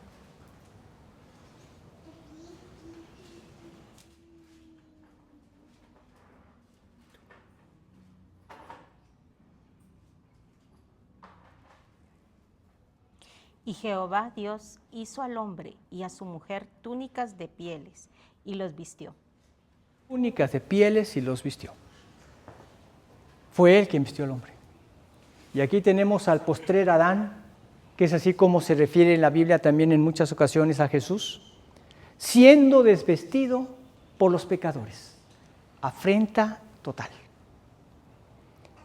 Y Jehová Dios hizo al hombre y a su mujer túnicas de pieles y los vistió. Túnicas de pieles y los vistió. Fue Él quien vistió al hombre. Y aquí tenemos al postrer Adán, que es así como se refiere en la Biblia también en muchas ocasiones a Jesús, siendo desvestido por los pecadores. Afrenta total.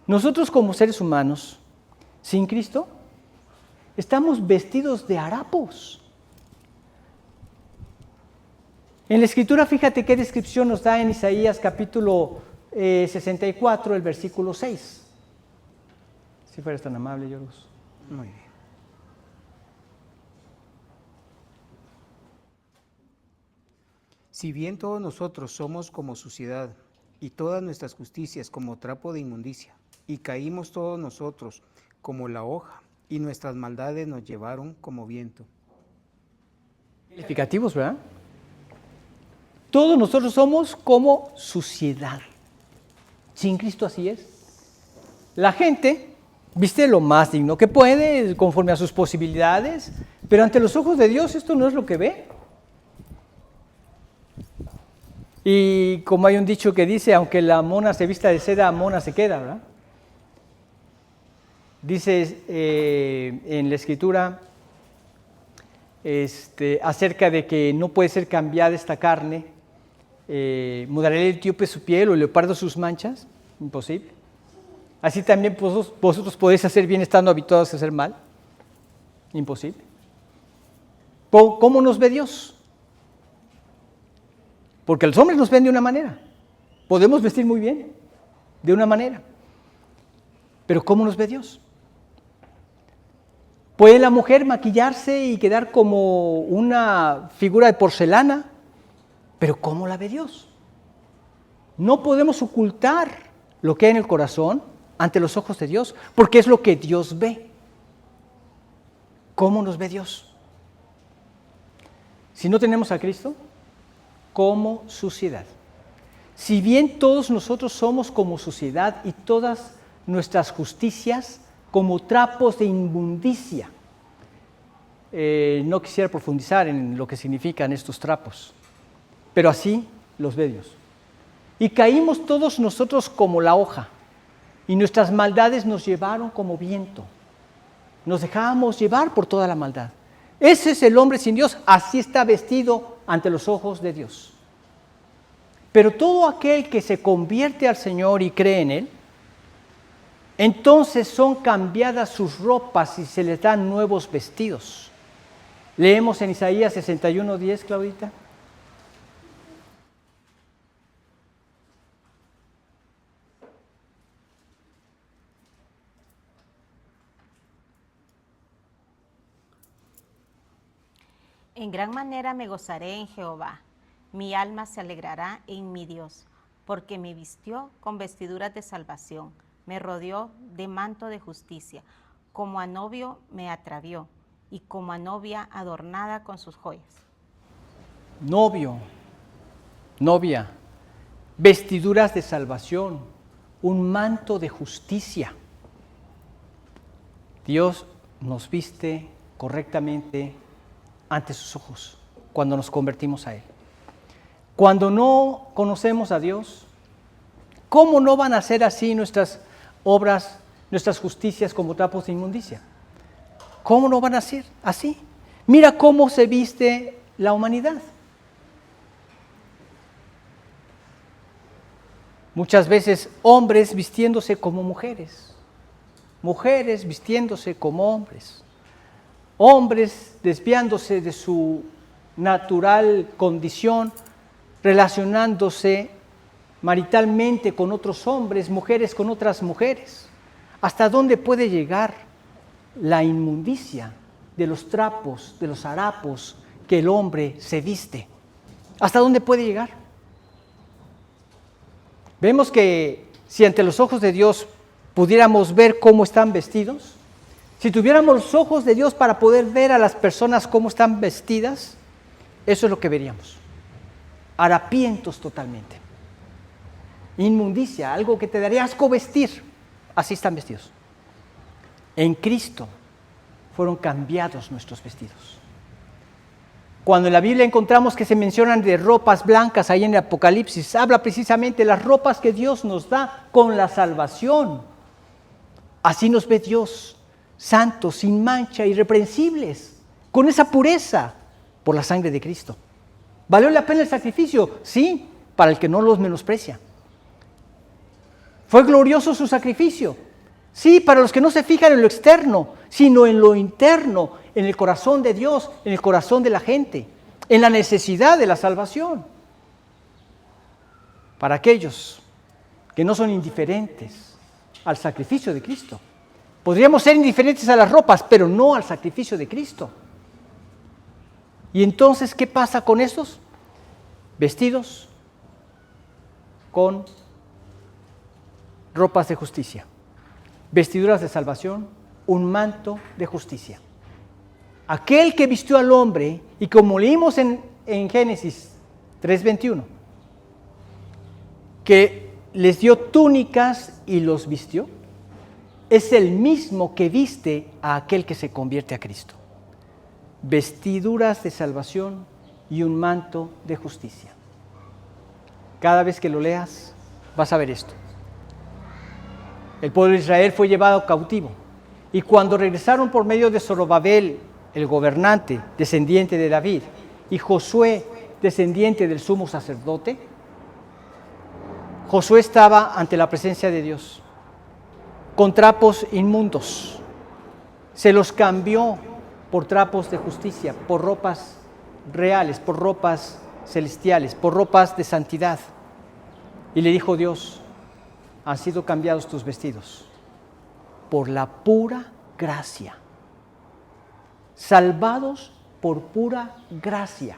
Nosotros como seres humanos, sin Cristo, estamos vestidos de harapos. En la Escritura, fíjate qué descripción nos da en Isaías capítulo 64, el versículo 6. Si fueras tan amable, Yorgos. Muy bien. Si bien todos nosotros somos como suciedad, y todas nuestras justicias como trapo de inmundicia, y caímos todos nosotros como la hoja, y nuestras maldades nos llevaron como viento. Significativos, ¿verdad? Todos nosotros somos como suciedad. Sin Cristo así es. La gente viste lo más digno que puede, conforme a sus posibilidades, pero ante los ojos de Dios esto no es lo que ve. Y como hay un dicho que dice, aunque la mona se vista de seda, mona se queda, ¿verdad? Dice en la Escritura acerca de que no puede ser cambiada esta carne, mudará el etíope su piel o el leopardo sus manchas, imposible. Así también vosotros podéis hacer bien estando habituados a hacer mal, imposible. ¿Cómo nos ve Dios? Porque los hombres nos ven de una manera, podemos vestir muy bien, de una manera, pero ¿cómo nos ve Dios? ¿Puede la mujer maquillarse y quedar como una figura de porcelana? Pero ¿cómo la ve Dios? No podemos ocultar lo que hay en el corazón ante los ojos de Dios, porque es lo que Dios ve. ¿Cómo nos ve Dios? Si no tenemos a Cristo, como suciedad. Si bien todos nosotros somos como suciedad y todas nuestras justicias como trapos de inmundicia. No quisiera profundizar en lo que significan estos trapos, pero así los ve Dios. Y caímos todos nosotros como la hoja, y nuestras maldades nos llevaron como viento. Nos dejábamos llevar por toda la maldad. Ese es el hombre sin Dios, así está vestido ante los ojos de Dios. Pero todo aquel que se convierte al Señor y cree en Él, entonces son cambiadas sus ropas y se les dan nuevos vestidos. Leemos en Isaías 61:10, Claudita. En gran manera me gozaré en Jehová, mi alma se alegrará en mi Dios, porque me vistió con vestiduras de salvación, me rodeó de manto de justicia, como a novio me atravió, y como a novia adornada con sus joyas. Novio, novia, vestiduras de salvación, un manto de justicia. Dios nos viste correctamente ante sus ojos cuando nos convertimos a Él. Cuando no conocemos a Dios, ¿cómo no van a ser así nuestras obras, nuestras justicias como trapos de inmundicia? ¿Cómo no van a ser así? Mira cómo se viste la humanidad. Muchas veces hombres vistiéndose como mujeres, mujeres vistiéndose como hombres, hombres desviándose de su natural condición, relacionándose maritalmente con otros hombres, mujeres con otras mujeres. ¿Hasta dónde puede llegar la inmundicia de los trapos, de los harapos que el hombre se viste? ¿Hasta dónde puede llegar? Vemos que si ante los ojos de Dios pudiéramos ver cómo están vestidos, si tuviéramos los ojos de Dios para poder ver a las personas cómo están vestidas, eso es lo que veríamos. Harapientos totalmente. Inmundicia, algo que te daría asco vestir. Así están vestidos. En Cristo fueron cambiados nuestros vestidos. Cuando en la Biblia encontramos que se mencionan de ropas blancas, ahí en el Apocalipsis, habla precisamente de las ropas que Dios nos da con la salvación. Así nos ve Dios, santos, sin mancha, irreprensibles, con esa pureza, por la sangre de Cristo. ¿Valió la pena el sacrificio? Sí, para el que no los menosprecia. ¿Fue glorioso su sacrificio? Sí, para los que no se fijan en lo externo, sino en lo interno, en el corazón de Dios, en el corazón de la gente, en la necesidad de la salvación. Para aquellos que no son indiferentes al sacrificio de Cristo. Podríamos ser indiferentes a las ropas, pero no al sacrificio de Cristo. Y entonces, ¿qué pasa con estos? Vestidos con ropas de justicia, vestiduras de salvación, un manto de justicia. Aquel que vistió al hombre, y como leímos en Génesis, 3:21, que les dio túnicas y los vistió, es el mismo que viste a aquel que se convierte a Cristo. Vestiduras de salvación y un manto de justicia. Cada vez que lo leas, vas a ver esto. El pueblo de Israel fue llevado cautivo, y cuando regresaron por medio de Zorobabel, el gobernante, descendiente de David, y Josué, descendiente del sumo sacerdote, Josué estaba ante la presencia de Dios, con trapos inmundos. Se los cambió por trapos de justicia, por ropas reales, por ropas celestiales, por ropas de santidad. Y le dijo Dios: han sido cambiados tus vestidos por la pura gracia. Salvados por pura gracia.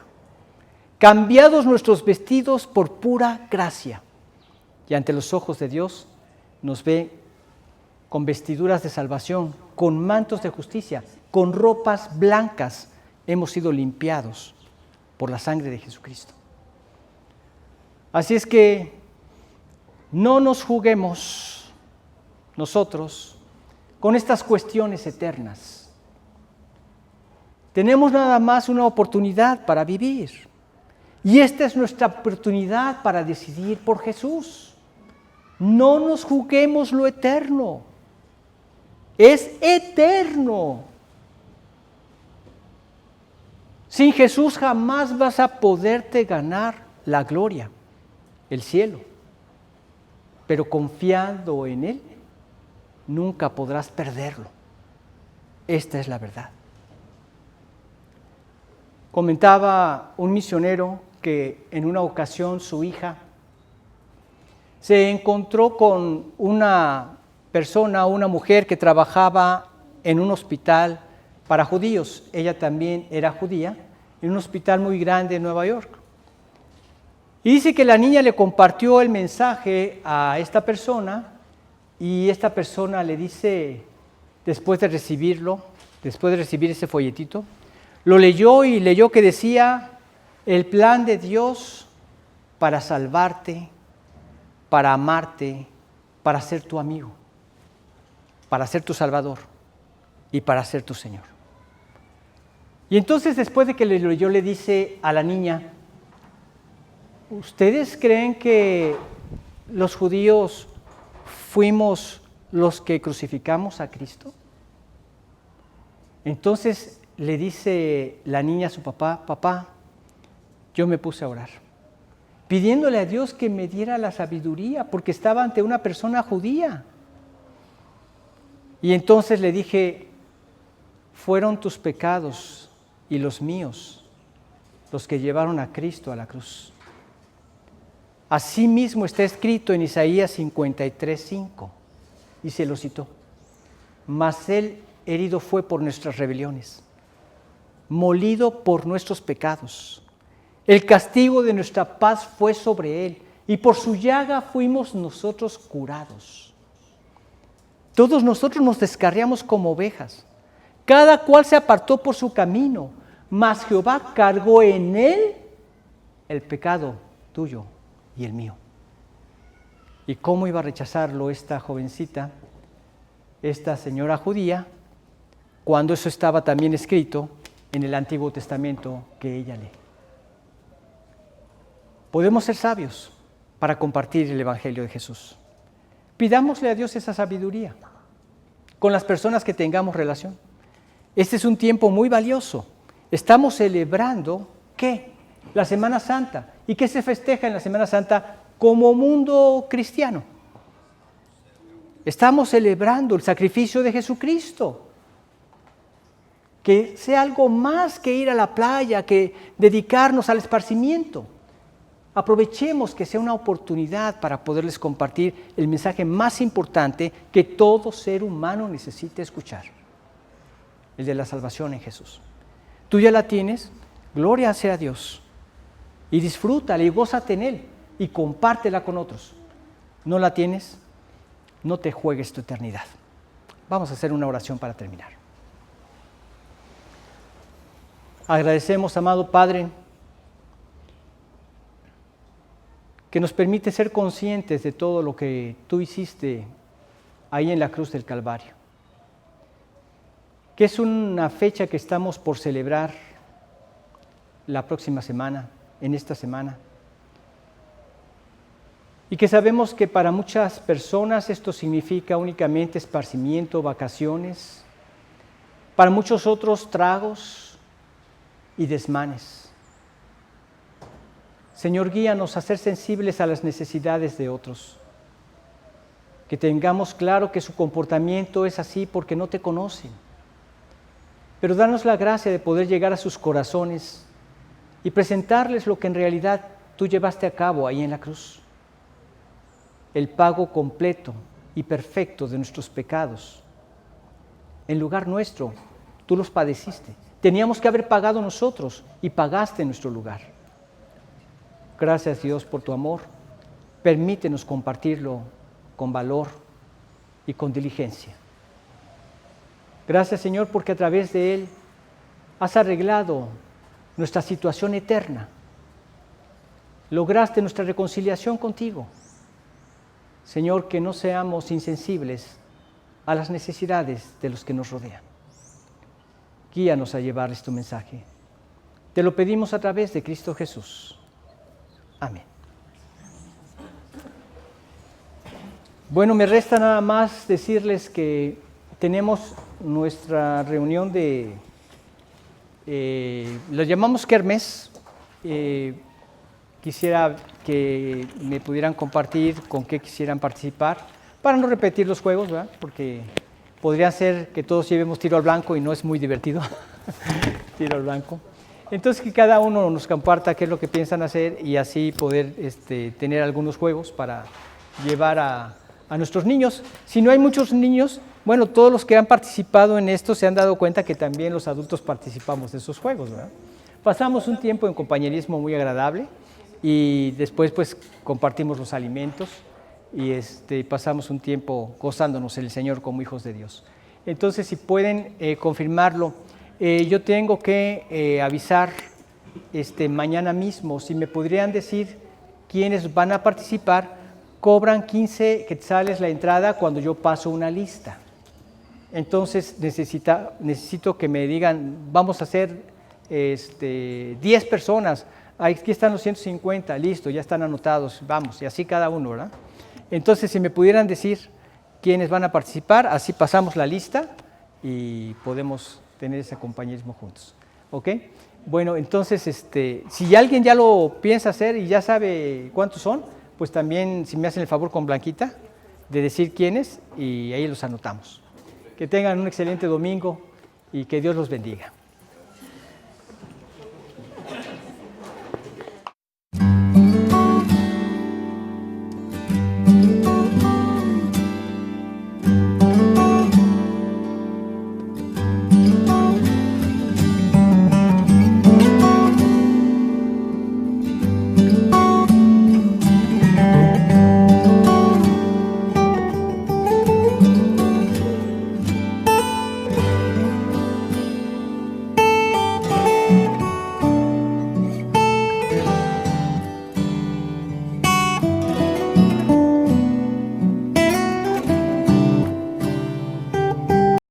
Cambiados nuestros vestidos por pura gracia. Y ante los ojos de Dios nos ve con vestiduras de salvación, con mantos de justicia, con ropas blancas. Hemos sido limpiados por la sangre de Jesucristo. Así es que no nos juguemos nosotros con estas cuestiones eternas. Tenemos nada más una oportunidad para vivir. Y esta es nuestra oportunidad para decidir por Jesús. No nos juguemos lo eterno. Es eterno. Sin Jesús jamás vas a poderte ganar la gloria, el cielo. Pero confiando en Él, nunca podrás perderlo. Esta es la verdad. Comentaba un misionero que en una ocasión su hija se encontró con una persona, una mujer que trabajaba en un hospital para judíos. Ella también era judía, en un hospital muy grande en Nueva York. Y dice que la niña le compartió el mensaje a esta persona, y esta persona le dice, después de recibir ese folletito, lo leyó y leyó que decía: el plan de Dios para salvarte, para amarte, para ser tu amigo, para ser tu Salvador y para ser tu Señor. Y entonces, después de que le leyó, le dice a la niña: ¿ustedes creen que los judíos fuimos los que crucificamos a Cristo? Entonces le dice la niña a su papá: papá, yo me puse a orar, pidiéndole a Dios que me diera la sabiduría, porque estaba ante una persona judía. Y entonces le dije: fueron tus pecados y los míos los que llevaron a Cristo a la cruz. Asimismo está escrito en Isaías 53:5, y se lo citó: mas Él herido fue por nuestras rebeliones, molido por nuestros pecados. El castigo de nuestra paz fue sobre Él, y por su llaga fuimos nosotros curados. Todos nosotros nos descarriamos como ovejas, cada cual se apartó por su camino, mas Jehová cargó en Él el pecado tuyo y el mío. ¿Y cómo iba a rechazarlo esta jovencita, esta señora judía, cuando eso estaba también escrito en el Antiguo Testamento que ella lee? Podemos ser sabios para compartir el Evangelio de Jesús. Pidámosle a Dios esa sabiduría con las personas que tengamos relación. Este es un tiempo muy valioso. Estamos celebrando, ¿qué? La Semana Santa. ¿Y qué se festeja en la Semana Santa como mundo cristiano? Estamos celebrando el sacrificio de Jesucristo. Que sea algo más que ir a la playa, que dedicarnos al esparcimiento. Aprovechemos que sea una oportunidad para poderles compartir el mensaje más importante que todo ser humano necesita escuchar, el de la salvación en Jesús. Tú ya la tienes, gloria sea a Dios, y disfrútala y gózate en Él y compártela con otros. ¿No la tienes? No te juegues tu eternidad. Vamos a hacer una oración para terminar. Agradecemos, amado Padre, que nos permite ser conscientes de todo lo que tú hiciste ahí en la cruz del Calvario, que es una fecha que estamos por celebrar la próxima semana, en esta semana, y que sabemos que para muchas personas esto significa únicamente esparcimiento, vacaciones, para muchos otros tragos y desmanes. Señor, guíanos a ser sensibles a las necesidades de otros, que tengamos claro que su comportamiento es así porque no te conocen, pero danos la gracia de poder llegar a sus corazones y presentarles lo que en realidad tú llevaste a cabo ahí en la cruz, el pago completo y perfecto de nuestros pecados. En lugar nuestro, tú los padeciste. Teníamos que haber pagado nosotros y pagaste en nuestro lugar. Gracias, Dios, por tu amor. Permítenos compartirlo con valor y con diligencia. Gracias, Señor, porque a través de Él has arreglado nuestra situación eterna. Lograste nuestra reconciliación contigo. Señor, que no seamos insensibles a las necesidades de los que nos rodean. Guíanos a llevarles tu mensaje. Te lo pedimos a través de Cristo Jesús. Amén. Bueno, me resta nada más decirles que tenemos nuestra reunión lo llamamos Kermés. Quisiera que me pudieran compartir con qué quisieran participar, para no repetir los juegos, ¿verdad? Porque podría ser que todos llevemos tiro al blanco y no es muy divertido, tiro al blanco. Entonces, que cada uno nos comparta qué es lo que piensan hacer y así poder tener algunos juegos para llevar a nuestros niños. Si no hay muchos niños, bueno, todos los que han participado en esto se han dado cuenta que también los adultos participamos de esos juegos, ¿verdad? Pasamos un tiempo en compañerismo muy agradable y después pues compartimos los alimentos y pasamos un tiempo gozándonos en el Señor como hijos de Dios. Entonces, si pueden confirmarlo, yo tengo que avisar mañana mismo, si me podrían decir quiénes van a participar. Cobran 15 quetzales la entrada cuando yo paso una lista. Entonces necesito que me digan, vamos a hacer 10 personas, aquí están los 150, listo, ya están anotados, vamos, y así cada uno, ¿verdad? Entonces, si me pudieran decir quiénes van a participar, así pasamos la lista y podemos tener ese compañerismo juntos, ¿ok? Bueno, entonces, si alguien ya lo piensa hacer y ya sabe cuántos son, pues también, si me hacen el favor con Blanquita, de decir quiénes y ahí los anotamos. Que tengan un excelente domingo y que Dios los bendiga.